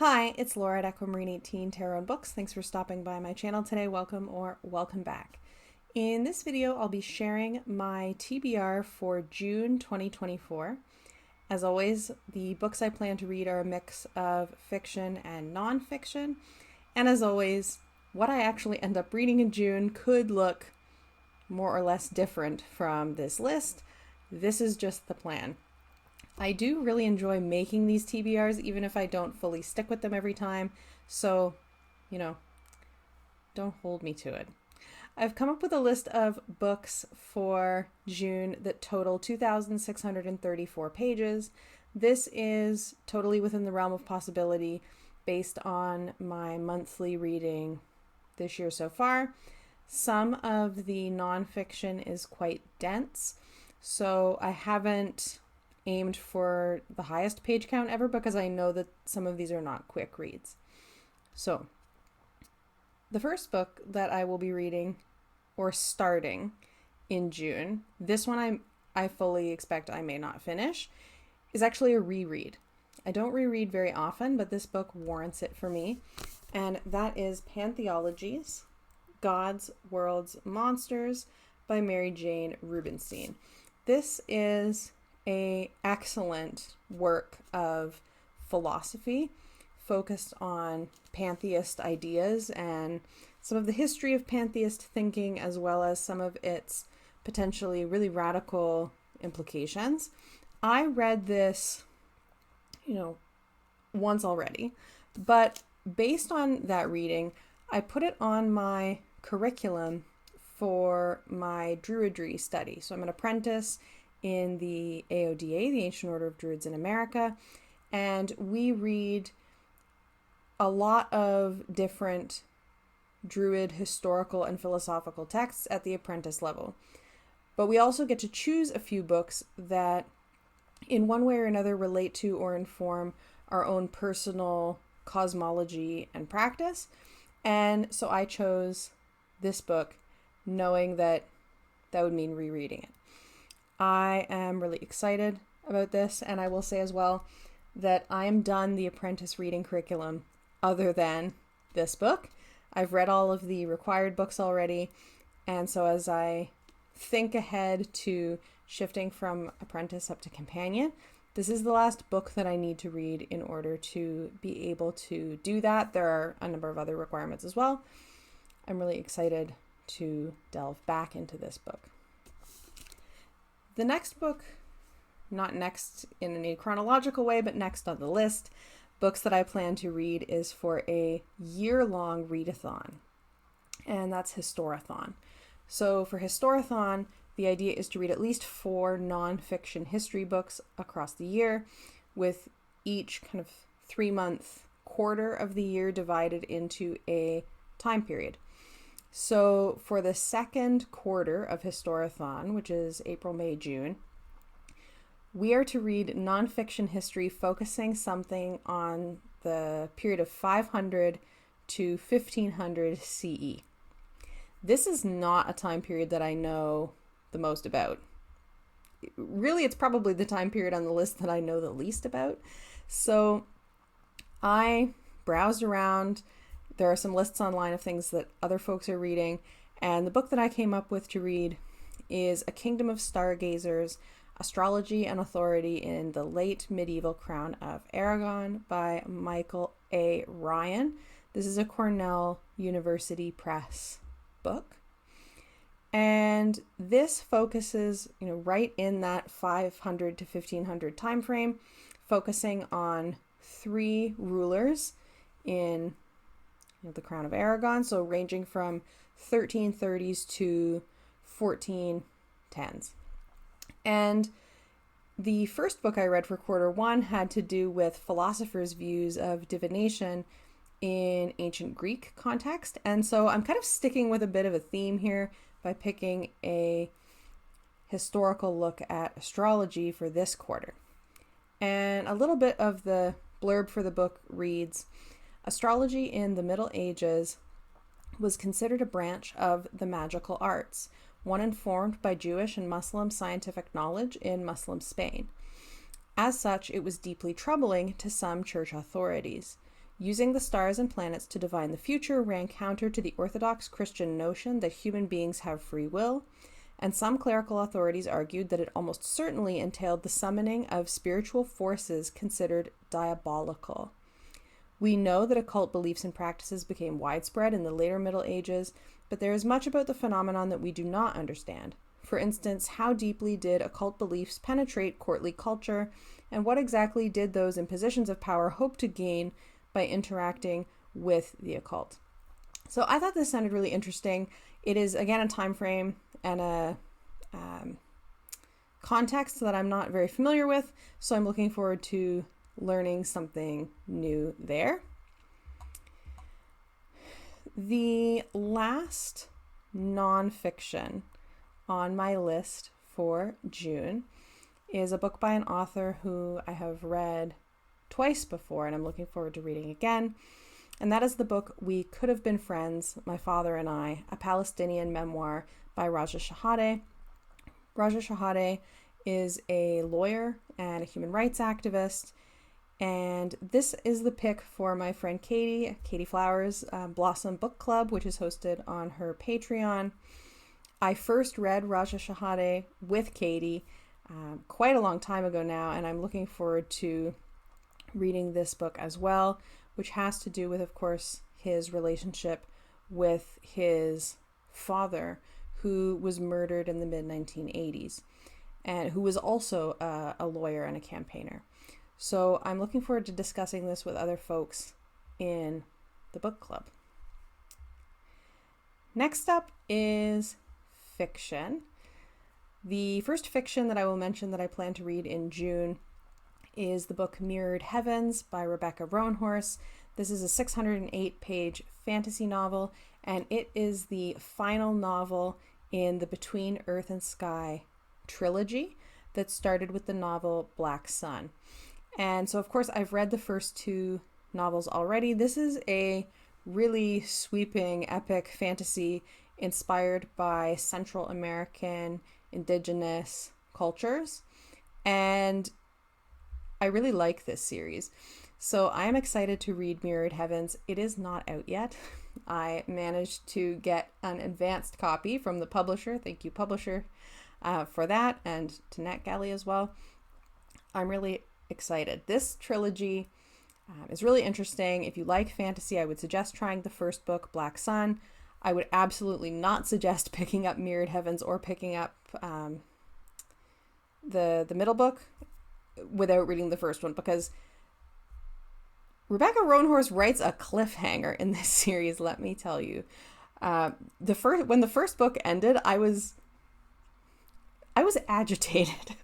Hi, it's Laura at Aquamarine18 Tarot and Books. Thanks for stopping by my channel today. Welcome or welcome back. In this video, I'll be sharing my TBR for June 2024. As always, the books I plan to read are a mix of fiction and nonfiction. And as always, what I actually end up reading in June could look more or less different from this list. This is just the plan. I do really enjoy making these TBRs, even if I don't fully stick with them every time. So, don't hold me to it. I've come up with a list of books for June that total 2,634 pages. This is totally within the realm of possibility based on my monthly reading this year so far. Some of the nonfiction is quite dense, so I haven't aimed for the highest page count ever because I know that some of these are not quick reads. So, the first book that I will be reading or starting in June, this one I fully expect I may not finish, is actually a reread. I don't reread very often, but this book warrants it for me, and that is Pantheologies, Gods, Worlds, Monsters by Mary Jane Rubenstein. This is an excellent work of philosophy focused on pantheist ideas and some of the history of pantheist thinking, as well as some of its potentially really radical implications. I read this, once already, but based on that reading, I put it on my curriculum for my Druidry study. So I'm an apprentice in the AODA, the Ancient Order of Druids in America, and we read a lot of different Druid historical and philosophical texts at the apprentice level. But we also get to choose a few books that in one way or another relate to or inform our own personal cosmology and practice. And so I chose this book knowing that that would mean rereading it. I am really excited about this, and I will say as well that I am done the apprentice reading curriculum other than this book. I've read all of the required books already, and so as I think ahead to shifting from apprentice up to companion, this is the last book that I need to read in order to be able to do that. There are a number of other requirements as well. I'm really excited to delve back into this book. The next book, not next in any chronological way, but next on the list, books that I plan to read is for a year-long readathon, and that's Historathon. So for Historathon, the idea is to read at least 4 nonfiction history books across the year, with each kind of 3-month quarter of the year divided into a time period. So for the second quarter of Historathon, which is April, May, June, we are to read nonfiction history focusing something on the period of 500 to 1500 CE. This is not a time period that I know the most about. Really, it's probably the time period on the list that I know the least about. So I browsed around. There are some lists online of things that other folks are reading, and the book that I came up with to read is A Kingdom of Stargazers, Astrology and Authority in the Late Medieval Crown of Aragon by Michael A. Ryan. This is a Cornell University Press book. And this focuses, right in that 500 to 1500 time frame, focusing on 3 rulers in the Crown of Aragon, so ranging from 1330s to 1410s. And the first book I read for quarter 1 had to do with philosophers' views of divination in ancient Greek context, and so I'm kind of sticking with a bit of a theme here by picking a historical look at astrology for this quarter. And a little bit of the blurb for the book reads, astrology in the Middle Ages was considered a branch of the magical arts, one informed by Jewish and Muslim scientific knowledge in Muslim Spain. As such, it was deeply troubling to some church authorities. Using the stars and planets to divine the future ran counter to the Orthodox Christian notion that human beings have free will, and some clerical authorities argued that it almost certainly entailed the summoning of spiritual forces considered diabolical. We know that occult beliefs and practices became widespread in the later Middle Ages, but there is much about the phenomenon that we do not understand. For instance, how deeply did occult beliefs penetrate courtly culture, and what exactly did those in positions of power hope to gain by interacting with the occult? So I thought this sounded really interesting. It is, again, a time frame and a context that I'm not very familiar with, so I'm looking forward to learning something new there. The last nonfiction on my list for June is a book by an author who I have read twice before, and I'm looking forward to reading again. And that is the book We Could Have Been Friends, My Father and I, a Palestinian memoir by Raja Shehadeh. Raja Shehadeh is a lawyer and a human rights activist, and this is the pick for my friend Katie Flowers' Blossom Book Club, which is hosted on her Patreon. I first read Raja Shehadeh with Katie quite a long time ago now, and I'm looking forward to reading this book as well, which has to do with, of course, his relationship with his father, who was murdered in the mid-1980s, and who was also a lawyer and a campaigner. So I'm looking forward to discussing this with other folks in the book club. Next up is fiction. The first fiction that I will mention that I plan to read in June is the book Mirrored Heavens by Rebecca Roanhorse. This is a 608-page fantasy novel, and it is the final novel in the Between Earth and Sky trilogy that started with the novel Black Sun. And so, of course, I've read the first two novels already. This is a really sweeping, epic fantasy inspired by Central American indigenous cultures, and I really like this series. So I am excited to read Mirrored Heavens. It is not out yet. I managed to get an advanced copy from the publisher. Thank you, publisher, for that, and to NetGalley as well. I'm really excited. This trilogy is really interesting. If you like fantasy, I would suggest trying the first book, Black Sun. I would absolutely not suggest picking up Mirrored Heavens or picking up the middle book without reading the first one, because Rebecca Roanhorse writes a cliffhanger in this series, let me tell you. When the first book ended, I was agitated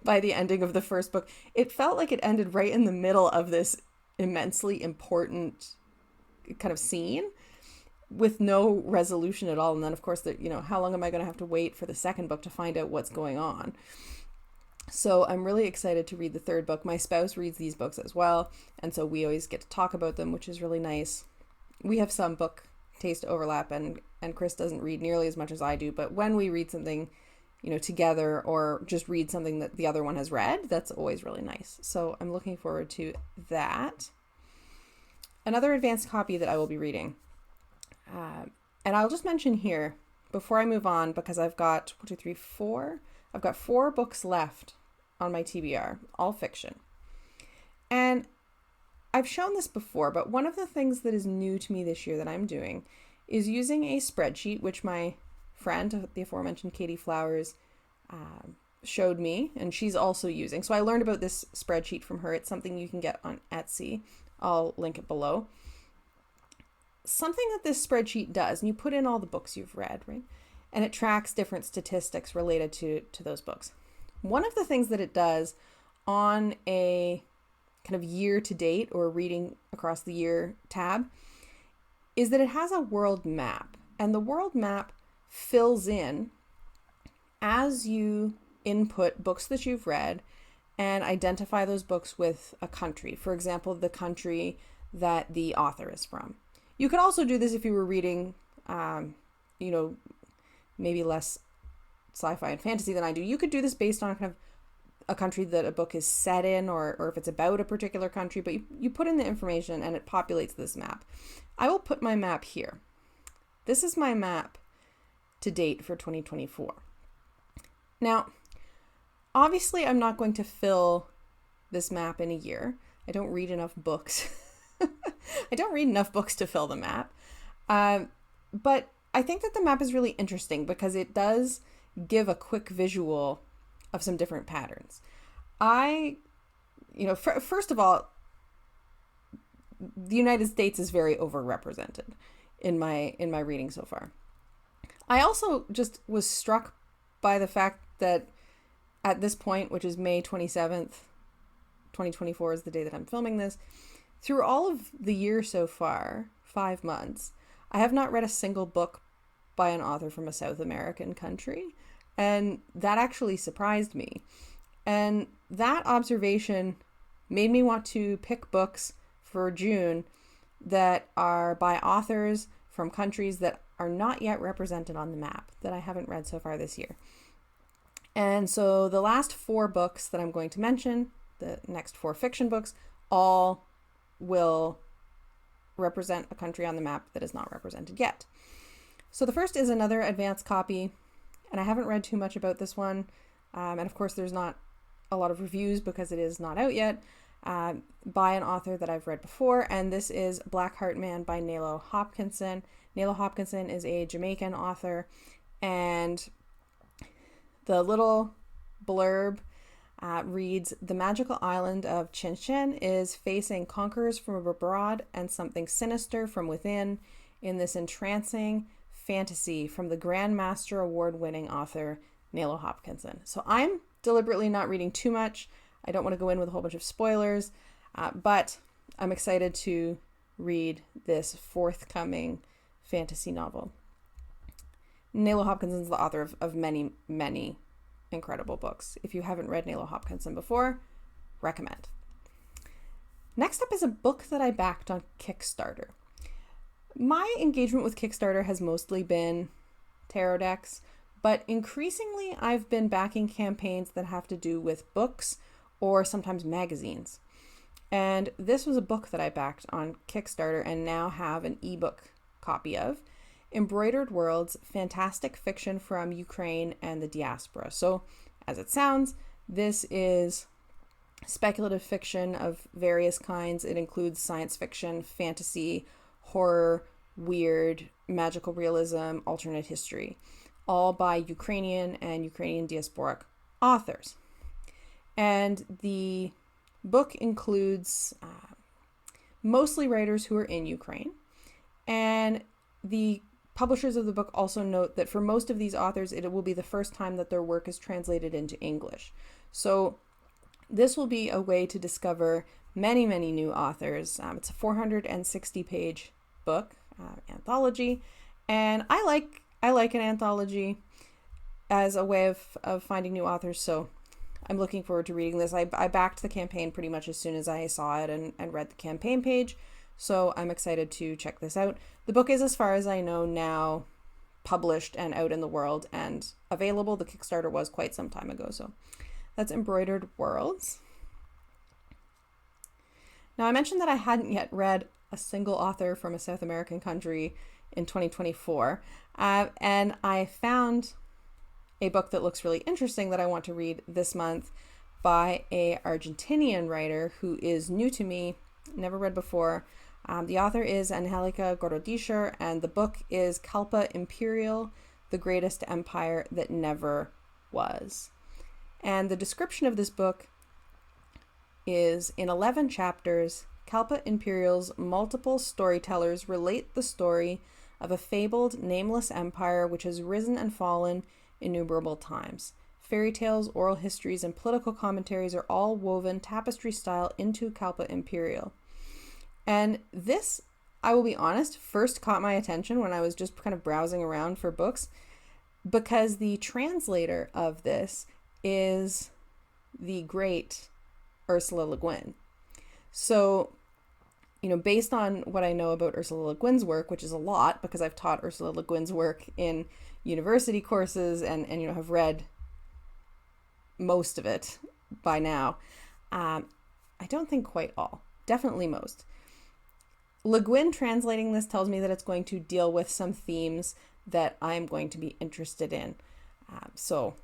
by the ending of the first book. It felt like it ended right in the middle of this immensely important kind of scene with no resolution at all. And then, of course, how long am I going to have to wait for the second book to find out what's going on? So I'm really excited to read the third book. My spouse reads these books as well, and so we always get to talk about them, which is really nice. We have some book taste overlap, and Chris doesn't read nearly as much as I do, but when we read something, together, or just read something that the other one has read, that's always really nice. So I'm looking forward to that. Another advanced copy that I will be reading, and I'll just mention here before I move on, because I've got 4 books left on my TBR, all fiction. And I've shown this before, but one of the things that is new to me this year that I'm doing is using a spreadsheet, which my friend, the aforementioned Katie Flowers, showed me, and she's also using. So I learned about this spreadsheet from her. It's something you can get on Etsy. I'll link it below. Something that this spreadsheet does, and you put in all the books you've read, right? And it tracks different statistics related to those books. One of the things that it does on a kind of year to date or reading across the year tab is that it has a world map, and the world map fills in as you input books that you've read and identify those books with a country. For example, the country that the author is from. You could also do this if you were reading, maybe less sci-fi and fantasy than I do. You could do this based on kind of a country that a book is set in, or if it's about a particular country, but you put in the information and it populates this map. I will put my map here. This is my map to date for 2024. Now, obviously, I'm not going to fill this map in a year. I don't read enough books. I don't read enough books to fill the map. But I think that the map is really interesting because it does give a quick visual of some different patterns. First of all, the United States is very overrepresented in my reading so far. I also just was struck by the fact that at this point, which is May 27th, 2024 is the day that I'm filming this, through all of the year so far, 5 months, I have not read a single book by an author from a South American country. And that actually surprised me. And that observation made me want to pick books for June that are by authors from countries that are not yet represented on the map, that I haven't read so far this year. And so the last 4 books that I'm going to mention, the next 4 fiction books, all will represent a country on the map that is not represented yet. So the first is another advanced copy, and I haven't read too much about this one. And of course, there's not a lot of reviews because it is not out yet, by an author that I've read before. And this is Blackheart Man by Nalo Hopkinson. Nalo Hopkinson is a Jamaican author, and the little blurb reads, "The magical island of Chin is facing conquerors from abroad and something sinister from within in this entrancing fantasy from the Grandmaster Award-winning author Nalo Hopkinson." So I'm deliberately not reading too much. I don't want to go in with a whole bunch of spoilers, but I'm excited to read this forthcoming fantasy novel. Nalo Hopkinson is the author of many, many incredible books. If you haven't read Nalo Hopkinson before, recommend. Next up is a book that I backed on Kickstarter. My engagement with Kickstarter has mostly been tarot decks, but increasingly I've been backing campaigns that have to do with books or sometimes magazines. And this was a book that I backed on Kickstarter and now have an ebook copy of. Embroidered Worlds, fantastic fiction from Ukraine and the diaspora. So, as it sounds, this is speculative fiction of various kinds. It includes science fiction, fantasy, horror, weird, magical realism, alternate history, all by Ukrainian and Ukrainian diasporic authors. And the book includes mostly writers who are in Ukraine. And the publishers of the book also note that for most of these authors, it will be the first time that their work is translated into English. So this will be a way to discover many, many new authors. It's a 460-page book, anthology, and I like an anthology as a way of finding new authors, so I'm looking forward to reading this. I backed the campaign pretty much as soon as I saw it and read the campaign page, so I'm excited to check this out. The book is, as far as I know now, published and out in the world and available. The Kickstarter was quite some time ago, so that's Embroidered Worlds. Now, I mentioned that I hadn't yet read a single author from a South American country in 2024, and I found a book that looks really interesting that I want to read this month by a Argentinian writer who is new to me, never read before. The author is Angelica Gorodischer, and the book is Kalpa Imperial, the Greatest Empire That Never Was. And the description of this book is, in 11 chapters, Kalpa Imperial's multiple storytellers relate the story of a fabled, nameless empire which has risen and fallen innumerable times. Fairy tales, oral histories, and political commentaries are all woven tapestry style into Kalpa Imperial. And this, I will be honest, first caught my attention when I was just kind of browsing around for books, because the translator of this is the great Ursula Le Guin. So, based on what I know about Ursula Le Guin's work, which is a lot because I've taught Ursula Le Guin's work in university courses and have read most of it by now. I don't think quite all. Definitely most. Le Guin translating this tells me that it's going to deal with some themes that I'm going to be interested in. So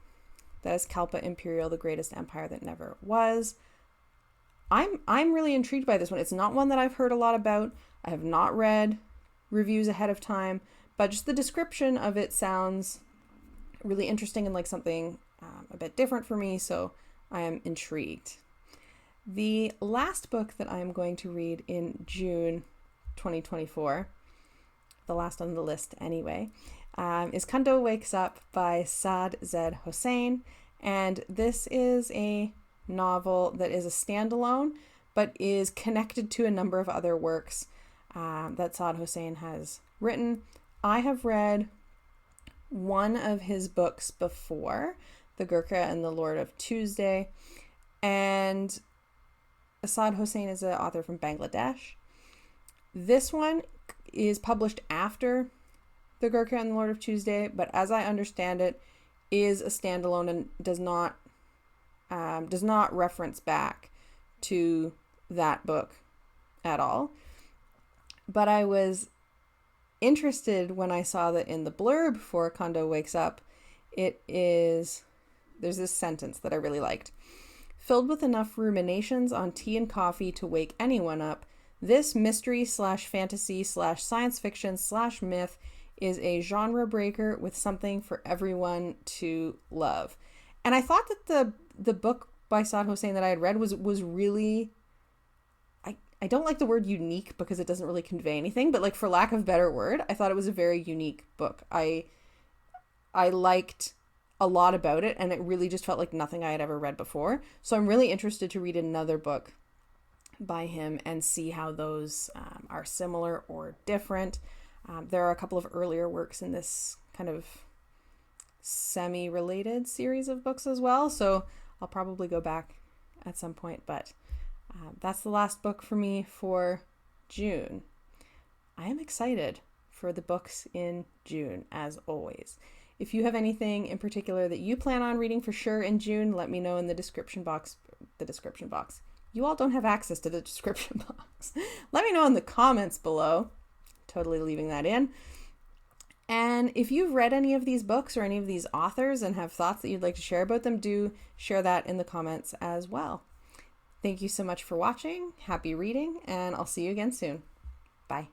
that is Kalpa Imperial, the greatest empire that never was. I'm really intrigued by this one. It's not one that I've heard a lot about. I have not read reviews ahead of time, but just the description of it sounds really interesting and like something a bit different for me, so I am intrigued. The last book that I am going to read in June 2024, the last on the list anyway, is Kundo Wakes Up by Saad Z. Hossein, and this is a novel that is a standalone, but is connected to a number of other works that Saad Hossein has written. I have read one of his books before, The Gurkha and the Lord of Tuesday, and Saad Hossein is an author from Bangladesh. This one is published after The Gurkha and the Lord of Tuesday, but as I understand it, is a standalone and does not reference back to that book at all. But I was interested when I saw that in the blurb for Kundo Wakes Up, there's this sentence that I really liked. Filled with enough ruminations on tea and coffee to wake anyone up, this mystery/fantasy/science fiction/myth is a genre breaker with something for everyone to love. And I thought that the book by Saad Hossein that I had read was really, I don't like the word unique because it doesn't really convey anything, but like for lack of a better word, I thought it was a very unique book. I liked a lot about it, and it really just felt like nothing I had ever read before. So I'm really interested to read another book by him and see how those are similar or different. There are a couple of earlier works in this kind of semi-related series of books as well, so I'll probably go back at some point, but that's the last book for me for June. I am excited for the books in June, as always. If you have anything in particular that you plan on reading for sure in June, let me know in the description box. You all don't have access to the description box. Let me know in the comments below. Totally leaving that in. And if you've read any of these books or any of these authors and have thoughts that you'd like to share about them, do share that in the comments as well. Thank you so much for watching. Happy reading, and I'll see you again soon. Bye.